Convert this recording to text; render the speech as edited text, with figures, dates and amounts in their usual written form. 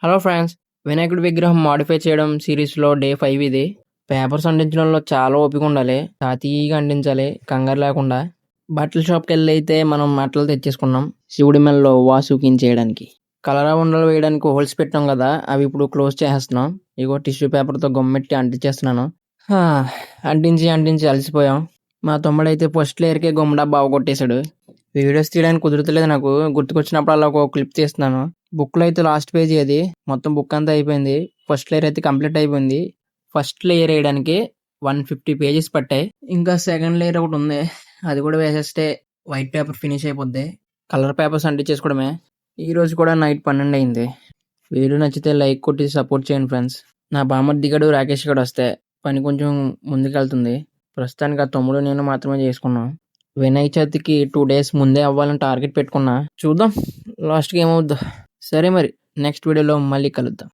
Hello friends, వినాయకుడి విగ్రహం modify చేయడం సిరీస్లో డే 5 ఇది. పేపర్స్ అంటించడంలో చాలా ఓపిక ఉండాలి. తాతీగా అంటించాలి, కంగారు లేకుండా. బట్టల షాప్కి వెళ్ళి అయితే మనం బట్టలు తెచ్చేసుకున్నాం శివుడి మెల్లో వాసుకించేయడానికి. కలరా ఉండలు వేయడానికి హోల్స్ పెట్టాం కదా, అవి ఇప్పుడు క్లోజ్ చేసేస్తున్నాం. ఇగో టిష్యూ పేపర్తో గమ్మెట్టి అంటించేస్తున్నాను. హా, అంటించి అంటించి అలసిపోయాం. మా తమ్ముడైతే ఫస్ట్ లేయర్కే గమ్ డబ్బా కొట్టేశాడు. వీడియోస్ తీయడానికి కుదురుతలేదు నాకు. గుర్తుకొచ్చినప్పుడు అలా ఒక క్లిప్ తీస్తున్నాను. బుక్లో అయితే లాస్ట్ పేజీ అది. మొత్తం బుక్ అంతా అయిపోయింది. ఫస్ట్ లేయర్ అయితే కంప్లీట్ అయిపోయింది. ఫస్ట్ లేయర్ వేయడానికి 150 పేజెస్ పట్టాయి. ఇంకా సెకండ్ లేయర్ ఒకటి ఉంది, అది కూడా వేసేస్తే వైట్ పేపర్ ఫినిష్ అయిపోద్ది. కలర్ పేపర్స్ అంటించేసుకోవడమే. ఈ రోజు కూడా నైట్ 12 అయింది. వీడియో నచ్చితే లైక్ కొట్టి సపోర్ట్ చేయండి ఫ్రెండ్స్. నా బామ్మర్ది దిగాడు, రాకేష్ గడు వస్తే పని కొంచెం ముందుకెళ్తుంది. ప్రస్తుతానికి ఆ తమ్ముడు నేను మాత్రమే చేసుకున్నాం. వినాయక చవితికి 2 days ముందే అవ్వాలని టార్గెట్ పెట్టుకున్నా. చూద్దాం లాస్ట్కి ఏమవుద్దో. సరే మరి, నెక్స్ట్ వీడియోలో మళ్ళీ కలుద్దాం.